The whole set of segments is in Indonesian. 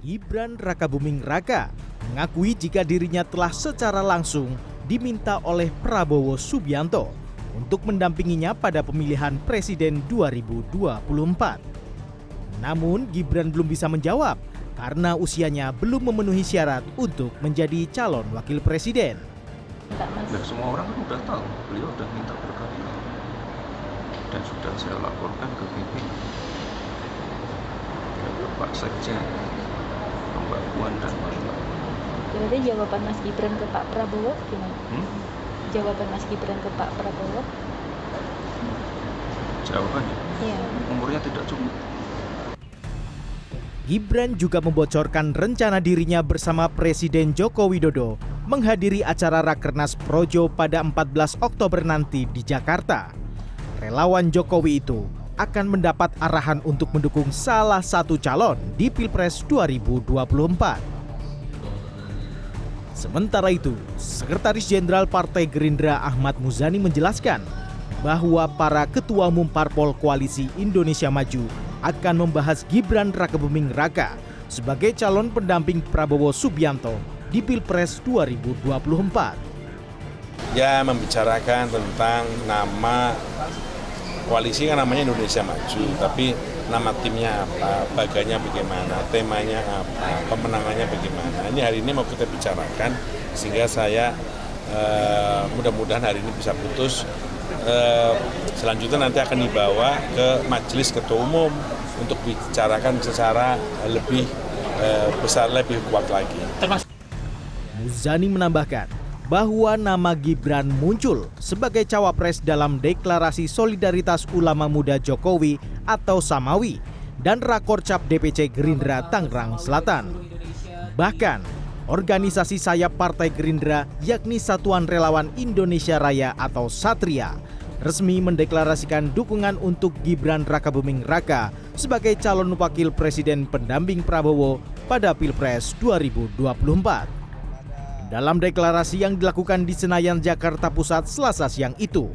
Gibran Rakabuming Raka mengakui jika dirinya telah secara langsung diminta oleh Prabowo Subianto untuk mendampinginya pada pemilihan presiden 2024. Namun Gibran belum bisa menjawab karena usianya belum memenuhi syarat untuk menjadi calon wakil presiden. Ya, semua orang kan udah tahu, beliau udah minta berkali-kali dan sudah saya laporkan ke pimpinan, ke Pak Sekjen, ke Mbak Puan dan lain-lain. Berarti jawaban Mas Gibran ke Pak Prabowo gimana? Jawaban Mas Gibran ke Pak Prabowo? Jawabannya? Iya. Umurnya tidak cukup. Gibran juga membocorkan rencana dirinya bersama Presiden Joko Widodo menghadiri acara Rakernas Projo pada 14 Oktober nanti di Jakarta. Relawan Jokowi itu akan mendapat arahan untuk mendukung salah satu calon di Pilpres 2024. Sementara itu, Sekretaris Jenderal Partai Gerindra Ahmad Muzani menjelaskan bahwa para ketua umum parpol koalisi Indonesia Maju akan membahas Gibran Rakabuming Raka sebagai calon pendamping Prabowo Subianto di Pilpres 2024. Ya, membicarakan tentang nama koalisi kan namanya Indonesia Maju, tapi nama timnya apa, baganya bagaimana, temanya apa, pemenangannya bagaimana. Ini hari ini mau kita bicarakan sehingga saya mudah-mudahan hari ini bisa putus. Selanjutnya nanti akan dibawa ke Majelis Ketua Umum untuk bicarakan secara lebih besar, lebih kuat lagi. Muzani menambahkan bahwa nama Gibran muncul sebagai cawapres dalam Deklarasi Solidaritas Ulama Muda Jokowi atau Samawi dan Rakorcap DPC Gerindra Tangerang Selatan. Bahkan, organisasi sayap Partai Gerindra yakni Satuan Relawan Indonesia Raya atau Satria resmi mendeklarasikan dukungan untuk Gibran Rakabuming Raka sebagai calon wakil presiden pendamping Prabowo pada Pilpres 2024. Dalam deklarasi yang dilakukan di Senayan, Jakarta Pusat Selasa siang itu,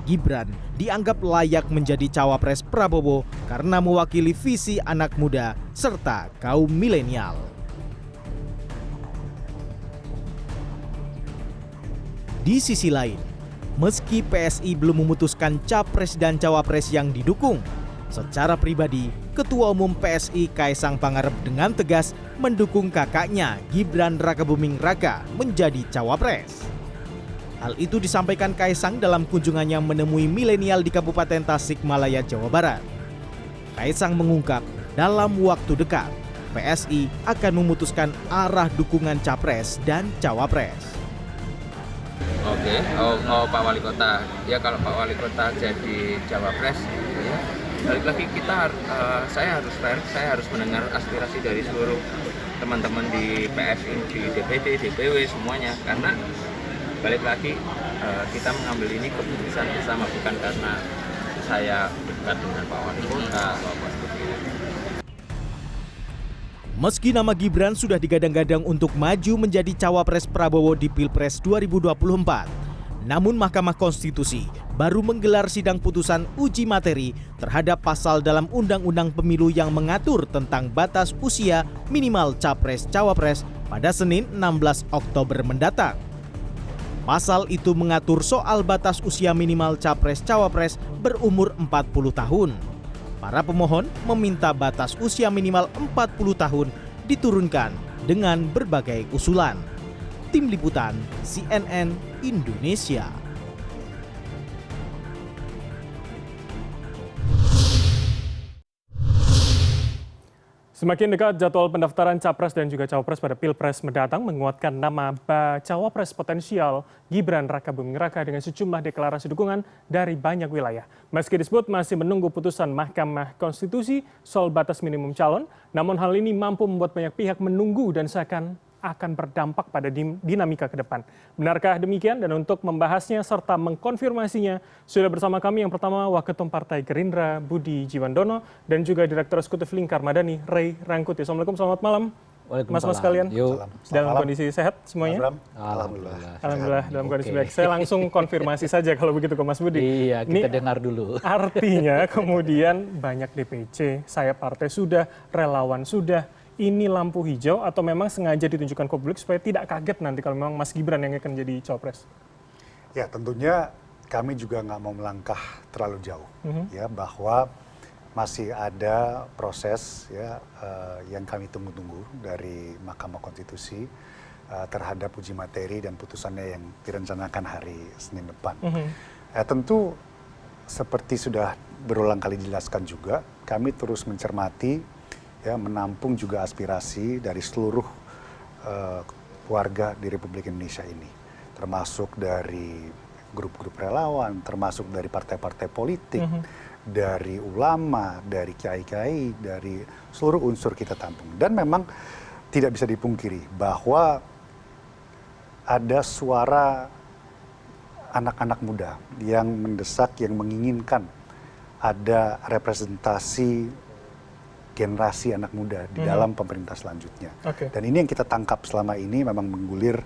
Gibran dianggap layak menjadi cawapres Prabowo karena mewakili visi anak muda serta kaum milenial. Di sisi lain, meski PSI belum memutuskan capres dan cawapres yang didukung, secara pribadi, Ketua Umum PSI Kaisang Pangarep dengan tegas mendukung kakaknya Gibran Rakabuming Raka menjadi cawapres. Hal itu disampaikan Kaisang dalam kunjungannya menemui milenial di Kabupaten Tasikmalaya, Jawa Barat. Kaisang mengungkap dalam waktu dekat PSI akan memutuskan arah dukungan capres dan cawapres. Oke, Pak Wali Kota. Ya kalau Pak Wali Kota jadi cawapres, ya balik lagi saya harus fair, saya harus mendengar aspirasi dari seluruh teman-teman di PSI, di DPD, DPW semuanya, karena balik lagi kita mengambil ini keputusan bersama, bukan karena saya dekat dengan Pak Wali Kota atau apa seperti itu. Meski nama Gibran sudah digadang-gadang untuk maju menjadi cawapres Prabowo di Pilpres 2024, namun Mahkamah Konstitusi baru menggelar sidang putusan uji materi terhadap pasal dalam Undang-Undang Pemilu yang mengatur tentang batas usia minimal capres-cawapres pada Senin 16 Oktober mendatang. Pasal itu mengatur soal batas usia minimal capres-cawapres berumur 40 tahun. Para pemohon meminta batas usia minimal 40 tahun diturunkan dengan berbagai usulan. Tim Liputan CNN Indonesia. Semakin dekat jadwal pendaftaran capres dan juga cawapres pada Pilpres mendatang menguatkan nama cawapres potensial Gibran Rakabuming Raka dengan sejumlah deklarasi dukungan dari banyak wilayah. Meski disebut masih menunggu putusan Mahkamah Konstitusi soal batas minimum calon, namun hal ini mampu membuat banyak pihak menunggu dan seakan akan berdampak pada dinamika ke depan. Benarkah demikian? Dan untuk membahasnya serta mengkonfirmasinya, sudah bersama kami yang pertama Waketum Partai Gerindra Budi Jiwandono dan juga Direktur Eksekutif Lingkar Madani Ray Rangkuti. Assalamualaikum, selamat malam. Mas-mas kalian. Dalam kondisi sehat semuanya? Alhamdulillah dalam kondisi baik. Saya langsung konfirmasi saja kalau begitu ke Mas Budi. Iya, kita dengar dulu. Artinya kemudian banyak DPC, sayap partai sudah, relawan sudah, ini lampu hijau atau memang sengaja ditunjukkan ke publik supaya tidak kaget nanti kalau memang Mas Gibran yang akan jadi cawapres? Ya tentunya kami juga nggak mau melangkah terlalu jauh, ya bahwa masih ada proses ya yang kami tunggu-tunggu dari Mahkamah Konstitusi terhadap uji materi dan putusannya yang direncanakan hari Senin depan. Tentu seperti sudah berulang kali dijelaskan juga, kami terus mencermati, ya menampung juga aspirasi dari seluruh warga di Republik Indonesia ini, termasuk dari grup-grup relawan, termasuk dari partai-partai politik, dari ulama, dari kiai-kiai, dari seluruh unsur kita tampung. Dan memang tidak bisa dipungkiri bahwa ada suara anak-anak muda yang mendesak, yang menginginkan ada representasi generasi anak muda di dalam pemerintah selanjutnya. Dan ini yang kita tangkap selama ini memang menggulir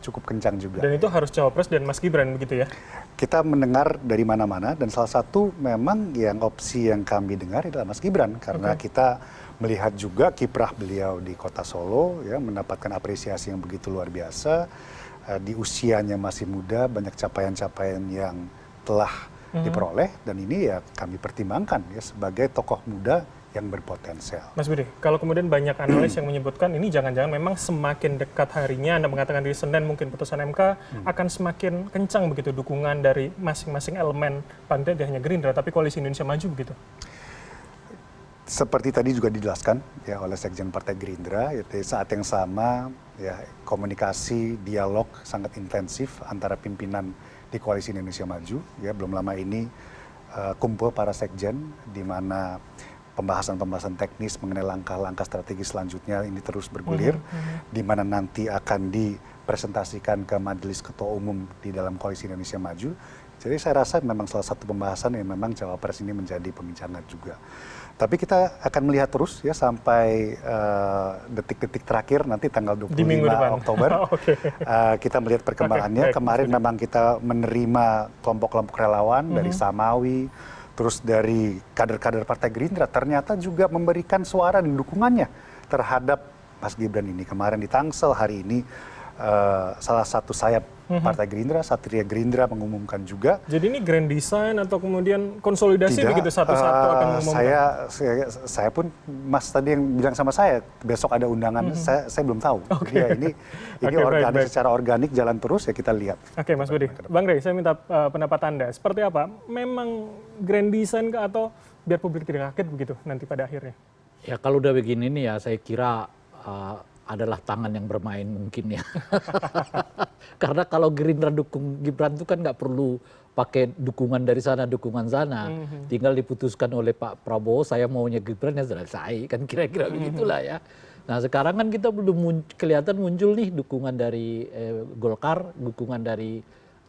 cukup kencang juga. Dan itu harus cawapres dan Mas Gibran begitu ya? Kita mendengar dari mana-mana dan salah satu memang yang opsi yang kami dengar adalah Mas Gibran karena kita melihat juga kiprah beliau di Kota Solo ya mendapatkan apresiasi yang begitu luar biasa, di usianya masih muda banyak capaian-capaian yang telah diperoleh dan ini ya kami pertimbangkan ya sebagai tokoh muda yang berpotensial. Mas Budi, kalau kemudian banyak analis yang menyebutkan ini jangan-jangan memang semakin dekat harinya, Anda mengatakan di Senin mungkin putusan MK akan semakin kencang begitu dukungan dari masing-masing elemen, paling tidak hanya Gerindra, tapi Koalisi Indonesia Maju begitu. Seperti tadi juga dijelaskan ya oleh Sekjen Partai Gerindra, ya, di saat yang sama ya komunikasi, dialog sangat intensif antara pimpinan di Koalisi Indonesia Maju. Ya belum lama ini kumpul para sekjen di mana pembahasan-pembahasan teknis mengenai langkah-langkah strategi selanjutnya ini terus bergulir, di mana nanti akan dipresentasikan ke Majelis Ketua Umum di dalam Koalisi Indonesia Maju. Jadi saya rasa memang salah satu pembahasan yang memang cawapres ini menjadi pembincangan juga. Tapi kita akan melihat terus ya sampai detik-detik terakhir nanti tanggal 25 Oktober. Kita melihat perkembangannya. Kemarin memang kita menerima kelompok-kelompok relawan dari Samawi, terus dari kader-kader Partai Gerindra ternyata juga memberikan suara dan dukungannya terhadap Mas Gibran ini. Kemarin di Tangsel, hari ini salah satu sayap Partai Gerindra, Satria Gerindra mengumumkan juga. Jadi ini grand design atau kemudian konsolidasi begitu satu-satu akan mengumumkan? Saya pun, Mas tadi yang bilang sama saya, besok ada undangan, saya belum tahu. Ya, ini organik, secara organik jalan terus ya kita lihat. Oke Mas Budi, Bang Rey saya minta pendapat Anda, seperti apa? Memang grand design atau biar publik tidak kaget begitu nanti pada akhirnya? Ya kalau udah begini nih ya saya kira adalah tangan yang bermain mungkin ya. Karena kalau Gerindra dukung Gibran itu kan nggak perlu pakai dukungan dari sana, dukungan sana. Tinggal diputuskan oleh Pak Prabowo, saya maunya Gibran ya selesai. Kan kira-kira begitulah ya. Nah sekarang kan kita belum kelihatan muncul nih dukungan dari Golkar, dukungan dari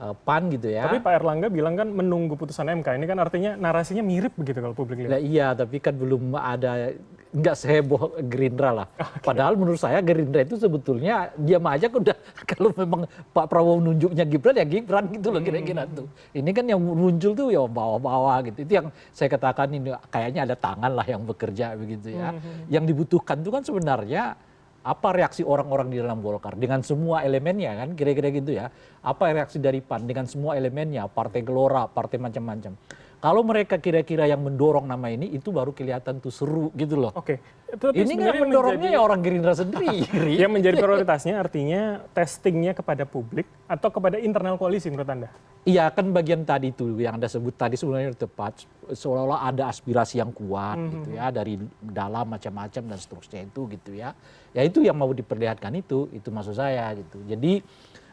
PAN gitu ya. Tapi Pak Erlangga bilang kan menunggu putusan MK. Ini kan artinya narasinya mirip begitu kalau publik lihat. Nah, iya, tapi kan belum ada, nggak seheboh Gerindra lah. Padahal menurut saya Gerindra itu sebetulnya diam aja udah kalau memang Pak Prabowo nunjuknya Gibran ya Gibran gitu loh kira-kira tuh. Ini kan yang muncul tuh ya bawah-bawah gitu. Itu yang saya katakan ini kayaknya ada tangan lah yang bekerja begitu ya. Yang dibutuhkan tuh kan sebenarnya apa reaksi orang-orang di dalam Golkar dengan semua elemennya kan kira-kira gitu ya. Apa reaksi dari PAN dengan semua elemennya, partai Gelora, partai macam-macam. Kalau mereka kira-kira yang mendorong nama ini itu baru kelihatan tuh seru gitu loh. Oke. Ini nggak mendorongnya ya orang Gerindra sendiri. Yang menjadi prioritasnya artinya testingnya kepada publik atau kepada internal koalisi menurut Anda? Iya kan bagian tadi itu yang Anda sebut tadi sebenarnya tepat. Seolah-olah ada aspirasi yang kuat gitu ya dari dalam macam-macam dan seterusnya itu gitu ya. Ya itu yang mau diperlihatkan itu maksud saya gitu. Jadi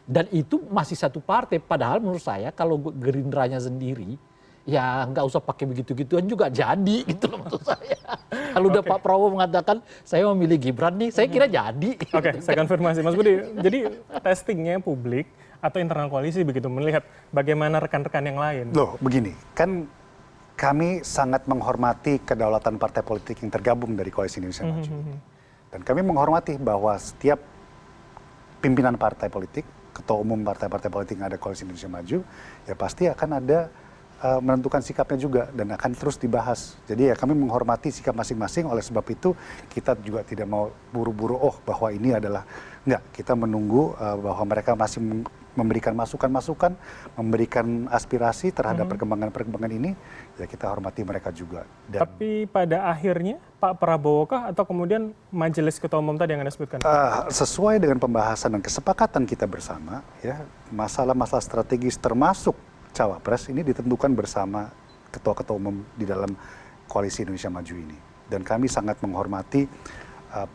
dan itu masih satu partai padahal menurut saya kalau Gerindranya sendiri ya nggak usah pakai begitu-gituan juga jadi gitu loh maksud saya. Kalau udah Pak Prabowo mengatakan saya memilih Gibran nih, saya kira jadi. Oke, saya konfirmasi Mas Budi. Jadi testingnya publik atau internal koalisi begitu melihat bagaimana rekan-rekan yang lain. Loh begini, kan kami sangat menghormati kedaulatan partai politik yang tergabung dari Koalisi Indonesia Maju. Dan kami menghormati bahwa setiap pimpinan partai politik, ketua umum partai-partai politik yang ada Koalisi Indonesia Maju, ya pasti akan ada menentukan sikapnya juga dan akan terus dibahas. Jadi ya kami menghormati sikap masing-masing, oleh sebab itu kita juga tidak mau buru-buru bahwa ini adalah enggak, kita menunggu bahwa mereka masih memberikan masukan-masukan, memberikan aspirasi terhadap perkembangan-perkembangan ini, ya kita hormati mereka juga. Dan, tapi pada akhirnya Pak Prabowo kah atau kemudian Majelis Ketua Umum tadi yang Anda sebutkan? sesuai dengan pembahasan dan kesepakatan kita bersama, ya masalah-masalah strategis termasuk cawapres ini ditentukan bersama ketua-ketua umum di dalam Koalisi Indonesia Maju ini. Dan kami sangat menghormati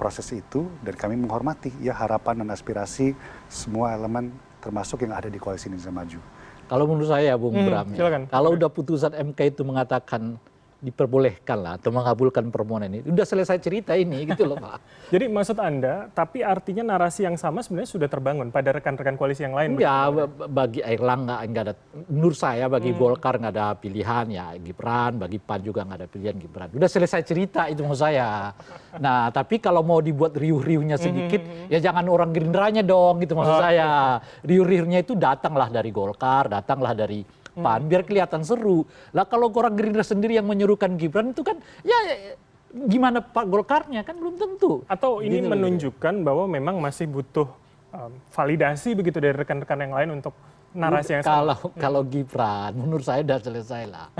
proses itu, dan kami menghormati ya harapan dan aspirasi semua elemen termasuk yang ada di Koalisi Indonesia Maju. Kalau menurut saya, Bung Bram, silakan. kalau udah putusan MK itu mengatakan diperbolehkan lah atau mengabulkan permohonan ini, udah selesai cerita ini gitu loh Pak. Jadi maksud Anda, tapi artinya narasi yang sama sebenarnya sudah terbangun pada rekan-rekan koalisi yang lain? Ya, bagi Airlangga nggak ada, menurut saya bagi Golkar nggak ada pilihan ya Gibran, bagi PAN juga nggak ada pilihan Gibran. Udah selesai cerita itu maksud saya. Nah, tapi kalau mau dibuat riuh-riuhnya sedikit, ya jangan orang Gerindranya dong gitu maksud saya. Riuh-riuhnya itu datanglah dari Golkar, datanglah dari PAN, biar kelihatan seru. Lah kalau orang Gerindra sendiri yang menyerukan Gibran itu kan, ya gimana Pak Golkarnya kan belum tentu. Atau ini Gitu. menunjukkan bahwa memang masih butuh validasi begitu dari rekan-rekan yang lain untuk narasi yang sama? Kalau Gibran, menurut saya udah selesai lah.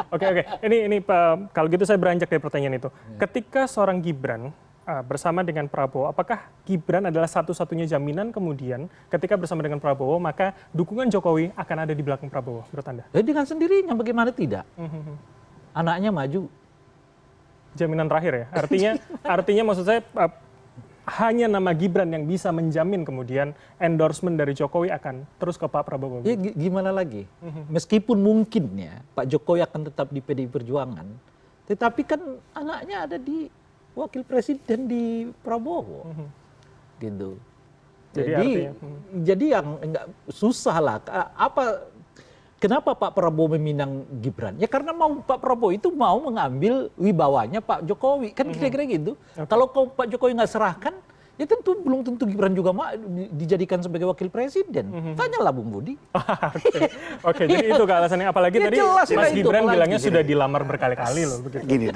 Oke. Ini Pak, kalau gitu saya beranjak dari pertanyaan itu. Ketika seorang Gibran bersama dengan Prabowo, apakah Gibran adalah satu-satunya jaminan kemudian ketika bersama dengan Prabowo maka dukungan Jokowi akan ada di belakang Prabowo menurut Anda? Dengan sendirinya bagaimana tidak? Anaknya maju. Jaminan terakhir ya. Artinya maksud saya hanya nama Gibran yang bisa menjamin kemudian endorsement dari Jokowi akan terus ke Pak Prabowo. Ya gimana lagi? Meskipun mungkin ya Pak Jokowi akan tetap di PDI Perjuangan, tetapi kan anaknya ada di wakil presiden di Prabowo, gitu. Jadi yang enggak susah lah. Kenapa Pak Prabowo meminang Gibran? Ya karena Pak Prabowo itu mau mengambil wibawanya Pak Jokowi, kan kira-kira gitu. Kalau Pak Jokowi nggak serahkan, ya tentu belum tentu Gibran juga dijadikan sebagai wakil presiden. Tanyalah Bung Budi. Oke, jadi itu alasannya. Apalagi Ya, tadi jelas Mas itu, Gibran apalagi bilangnya gini. sudah dilamar berkali-kali loh. Begitu. Gini,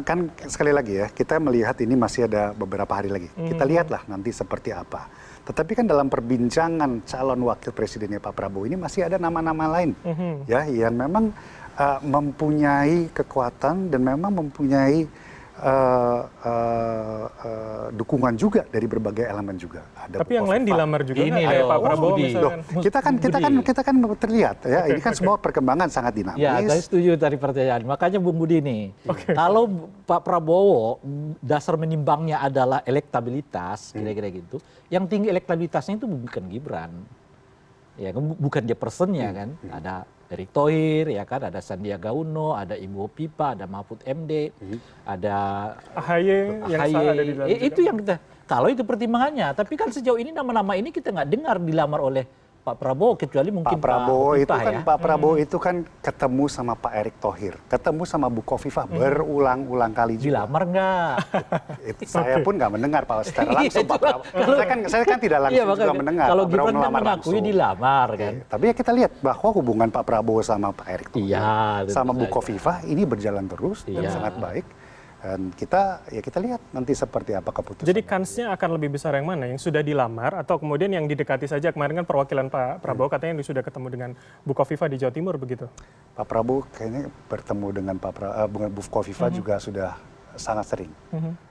kan sekali lagi ya, kita melihat ini masih ada beberapa hari lagi. Kita lihatlah nanti seperti apa. Tetapi kan dalam perbincangan calon wakil presidennya Pak Prabowo ini masih ada nama-nama lain, ya, yang memang mempunyai kekuatan dan memang mempunyai dukungan juga dari berbagai elemen juga. Ada Tapi yang lain dilamar juga Ini nggak? Kayak loh, Pak Prabowo Budi. misalkan. kita kan terlihat ya, ini kan semua perkembangan sangat dinamis. Ya, saya setuju tadi pertanyaan. Makanya Bung Budi nih, kalau Pak Prabowo dasar menimbangnya adalah elektabilitas, kira-kira gitu. Yang tinggi elektabilitasnya itu bukan Gibran, ya bukan dia personnya kan. Ada Erick Thohir, ya kan, ada Sandiaga Uno, ada Ibu Hopipa, ada Mahfud MD, ada AHY yang ada di dalam itu yang kita, kalau itu pertimbangannya. Tapi kan sejauh ini nama-nama ini kita nggak dengar dilamar oleh Pak Prabowo, kecuali mungkin Pak Prabowo itu Hopipa, kan ya. Pak Prabowo itu kan ketemu sama Pak Erick Thohir, ketemu sama Bu Khofifah berulang-ulang kali juga. Dilamar nggak? Saya pun nggak mendengar Pak secara langsung Pak Prabowo. Saya kan tidak langsung Iya, juga makanya. mendengar. Kalau Pak Prabowo Gibran kan melamar mengakui langsung. dilamar kan. Tapi ya kita lihat bahwa hubungan Pak Prabowo sama Pak Erick Thohir, Iya, tentu sama Bu saja. Khofifah ini berjalan terus dan Iya. sangat baik. Dan kita lihat nanti seperti apa keputusan. Jadi kansnya akan lebih besar yang mana? Yang sudah dilamar atau kemudian yang didekati saja? Kemarin kan perwakilan Pak Prabowo katanya sudah ketemu dengan Bu Khofifah di Jawa Timur begitu. Pak Prabowo kayaknya bertemu dengan Bu Khofifah juga sudah sangat sering.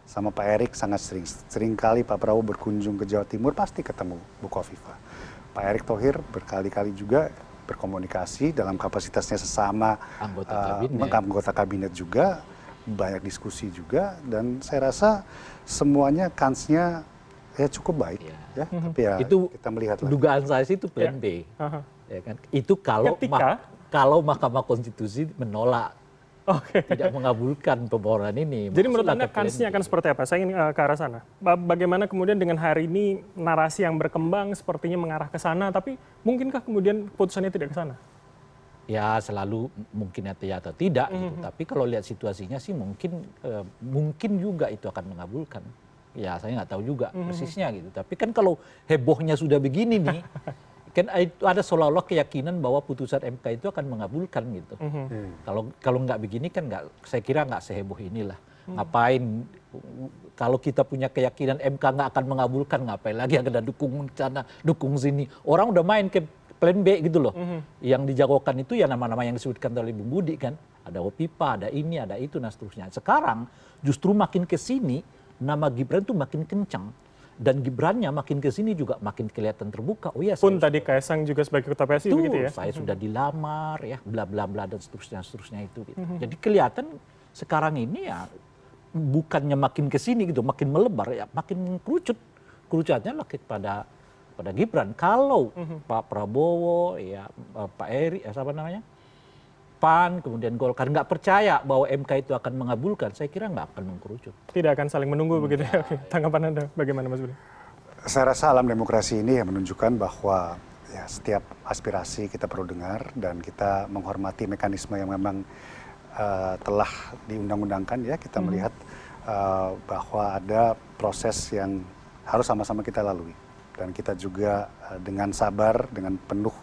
Sama Pak Erick sangat sering. Sering kali Pak Prabowo berkunjung ke Jawa Timur pasti ketemu Bu Khofifah. Pak Erick Thohir berkali-kali juga berkomunikasi dalam kapasitasnya sesama anggota kabinet juga, banyak diskusi juga, dan saya rasa semuanya kansnya ya cukup baik. Ya. Tapi ya Itu kita melihat lah. dugaan saya sih itu plan B. Ya kan? Itu kalau kalau Mahkamah Konstitusi menolak, tidak mengabulkan permohonan ini. Jadi menurut maksudnya Anda kansnya akan seperti apa? Saya ingin ke arah sana. Bagaimana kemudian dengan hari ini narasi yang berkembang sepertinya mengarah ke sana, tapi mungkinkah kemudian putusannya tidak ke sana? Ya selalu mungkin atau tidak gitu. Tapi kalau lihat situasinya sih mungkin juga itu akan mengabulkan. Ya saya nggak tahu juga persisnya gitu. Tapi kan kalau hebohnya sudah begini nih, kan ada seolah-olah keyakinan bahwa putusan MK itu akan mengabulkan gitu. Kalau nggak begini kan saya kira nggak seheboh inilah. Ngapain kalau kita punya keyakinan MK nggak akan mengabulkan, ngapain lagi ada dukung sana, dukung sini. Orang udah main ke plan B gitu loh. Yang dijagokan itu ya nama-nama yang disebutkan oleh Bung Budi kan. Ada Hopipa, ada ini, ada itu, dan seterusnya. Sekarang justru makin ke sini nama Gibran tuh makin kencang. Dan Gibrannya makin ke sini juga makin kelihatan terbuka. Oh ya, Pun tadi Kaisang juga sebagai ketua PSI begitu ya. Saya sudah dilamar ya, bla bla bla dan seterusnya itu gitu. Jadi kelihatan sekarang ini ya bukannya makin ke sini gitu, makin melebar ya, makin kerucut. Kerucutnya lah pada Gibran. Kalau Pak Prabowo ya, Pak Eri siapa namanya? PAN, kemudian Golkar nggak percaya bahwa MK itu akan mengabulkan, saya kira nggak akan mengkerucut. Tidak akan saling menunggu begitu ya. Oke. Tanggapan Anda bagaimana Mas Budi? Saya rasa alam demokrasi ini menunjukkan bahwa ya, setiap aspirasi kita perlu dengar dan kita menghormati mekanisme yang memang telah diundang-undangkan ya. Kita melihat bahwa ada proses yang harus sama-sama kita lalui dan kita juga dengan sabar, dengan penuh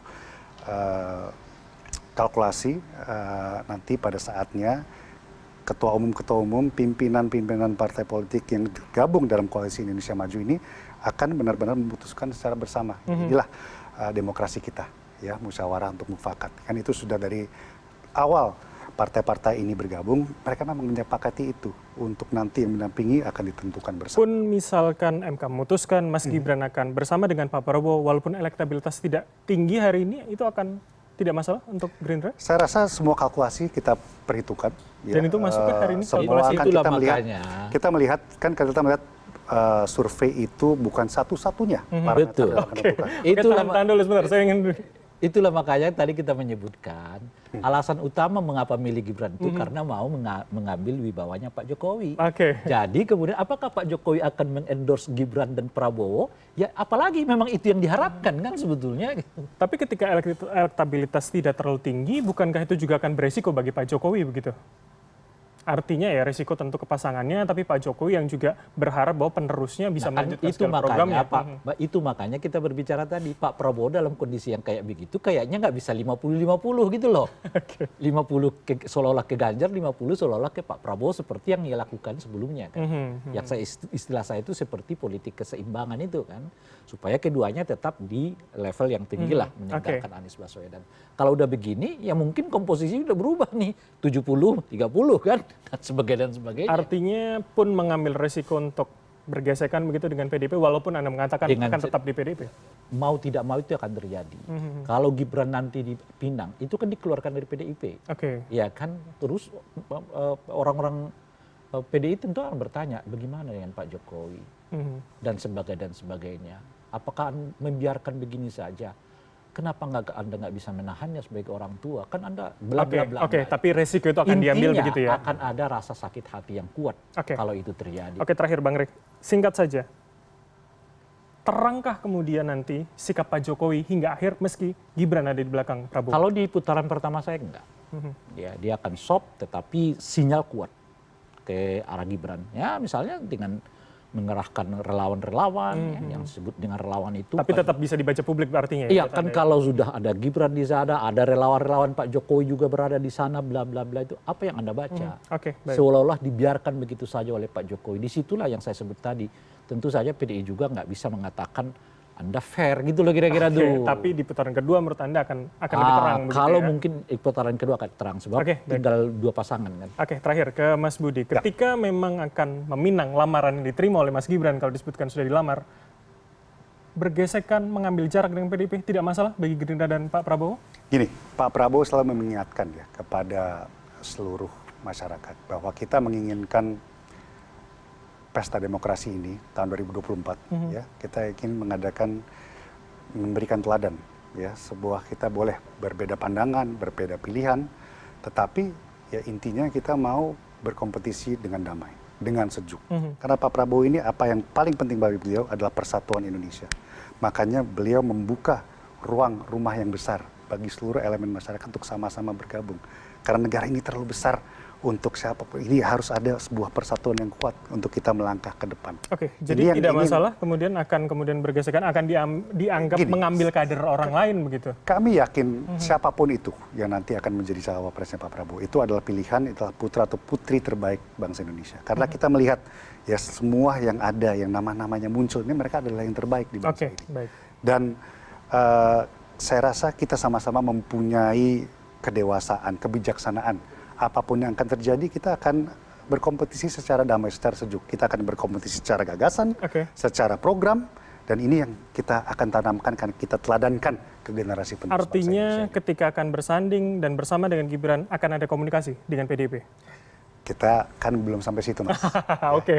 kalkulasi nanti pada saatnya ketua umum, pimpinan partai politik yang gabung dalam koalisi Indonesia Maju ini akan benar-benar memutuskan secara bersama. Inilah demokrasi kita, ya, musyawarah untuk mufakat. Kan itu sudah dari awal partai-partai ini bergabung, mereka memang menyepakati itu untuk nanti yang mendampingi akan ditentukan bersama. Pun misalkan MK memutuskan Mas Gibran akan bersama dengan Pak Prabowo, walaupun elektabilitas tidak tinggi hari ini, itu akan tidak masalah untuk Gerindra? Saya rasa semua kalkulasi kita perhitungkan. Dan itu masuknya hari ini semua kalkulasi? akan kita melihat survei itu bukan satu-satunya parameter dalam menentukan. Tahan dulu sebentar, saya ingin... Itulah makanya tadi kita menyebutkan alasan utama mengapa milih Gibran itu karena mau mengambil wibawanya Pak Jokowi. Jadi kemudian apakah Pak Jokowi akan mengendorse Gibran dan Prabowo? Ya apalagi memang itu yang diharapkan kan sebetulnya. Tapi ketika elektabilitas tidak terlalu tinggi, bukankah itu juga akan beresiko bagi Pak Jokowi begitu? Artinya ya resiko tentu ke pasangannya, tapi Pak Jokowi yang juga berharap bahwa penerusnya bisa melanjutkan segala programnya. Itu makanya kita berbicara tadi, Pak Prabowo dalam kondisi yang kayak begitu kayaknya nggak bisa 50-50 gitu loh. 50 seolah-olah ke Ganjar, 50 seolah-olah ke Pak Prabowo seperti yang ia lakukan sebelumnya kan. Yang istilah saya itu seperti politik keseimbangan itu kan. Supaya keduanya tetap di level yang tinggi lah meninggalkan Anies Baswedan. Kalau udah begini ya mungkin komposisi udah berubah nih, 70-30 kan. Dan sebagainya. Artinya pun mengambil resiko untuk bergesekan begitu dengan PDIP walaupun Anda mengatakan akan tetap di PDIP. Mau tidak mau itu akan terjadi. Kalau Gibran nanti dipinang, itu kan dikeluarkan dari PDIP. Ya kan, terus orang-orang PDI tentu akan bertanya bagaimana dengan Pak Jokowi dan sebagainya. Apakah membiarkan begini saja? Kenapa Anda nggak bisa menahannya sebagai orang tua? Kan Anda bla-bla-bla. Tapi resiko itu akan diambil begitu ya? Akan ada rasa sakit hati yang kuat kalau itu terjadi. Terakhir Bang Rek, singkat saja. Terangkah kemudian nanti sikap Pak Jokowi hingga akhir meski Gibran ada di belakang Prabowo? Kalau di putaran pertama saya enggak. Dia akan soft tetapi sinyal kuat ke arah Gibran. Ya misalnya dengan mengerahkan relawan-relawan yang disebut dengan relawan itu. Tapi tetap bisa dibaca publik artinya. Iya kan kalau sudah ada Gibran di sana, ada relawan-relawan Pak Jokowi juga berada di sana, bla bla bla itu apa yang Anda baca? Seolah-olah dibiarkan begitu saja oleh Pak Jokowi. Disitulah yang saya sebut tadi. Tentu saja PDI juga nggak bisa mengatakan Anda fair gitu loh kira-kira tuh. Tapi di putaran kedua menurut Anda akan lebih terang. Kalau mungkin putaran kedua akan terang sebab tinggal dua pasangan kan. Terakhir ke Mas Budi. Ketika memang akan meminang lamaran yang diterima oleh Mas Gibran kalau disebutkan sudah dilamar, bergesekan mengambil jarak dengan PDIP tidak masalah bagi Gerindra dan Pak Prabowo? Gini, Pak Prabowo selalu mengingatkan ya kepada seluruh masyarakat bahwa kita menginginkan pesta demokrasi ini tahun 2024 ya kita ingin memberikan teladan ya sebuah kita boleh berbeda pandangan, berbeda pilihan, tetapi ya intinya kita mau berkompetisi dengan damai, dengan sejuk. Karena Pak Prabowo ini apa yang paling penting bagi beliau adalah persatuan Indonesia. Makanya beliau membuka ruang rumah yang besar bagi seluruh elemen masyarakat untuk sama-sama bergabung. Karena negara ini terlalu besar untuk siapapun. Ini harus ada sebuah persatuan yang kuat untuk kita melangkah ke depan. Oke, jadi tidak masalah kemudian akan bergesekan, akan dianggap mengambil kader orang lain begitu? Kami yakin siapapun itu yang nanti akan menjadi cawapresnya Pak Prabowo, itu adalah pilihan, itulah putra atau putri terbaik bangsa Indonesia. Karena kita melihat ya semua yang ada, yang nama-namanya muncul, ini mereka adalah yang terbaik di bangsa ini. Baik. Dan saya rasa kita sama-sama mempunyai kedewasaan, kebijaksanaan. Apapun yang akan terjadi, kita akan berkompetisi secara damai, secara sejuk. Kita akan berkompetisi secara gagasan, secara program, dan ini yang kita akan tanamkan, kan kita teladankan ke generasi penerus. Artinya ketika akan bersanding dan bersama dengan Gibran akan ada komunikasi dengan PDIP? Kita kan belum sampai situ, Mas. Oke.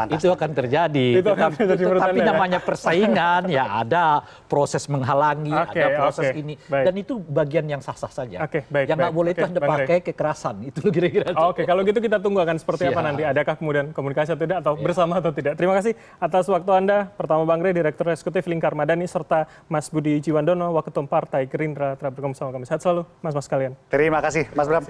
Itu akan terjadi. Tapi namanya persaingan, ya ada proses menghalangi, ada proses ini. Dan itu bagian yang sah-sah saja. Yang nggak boleh itu Anda pakai kekerasan. Itu kira-kira. Oke, kalau gitu kita tunggu akan seperti apa nanti. Adakah kemudian komunikasi atau tidak, atau bersama atau tidak. Terima kasih atas waktu Anda. Pertama Bang Rey, Direktur Eksekutif Lingkar Madani, serta Mas Budi Jiwandono, Waketum Partai Gerindra, telah bergabung bersama kami. Sehat selalu, Mas-mas kalian. Terima kasih, Mas Bram.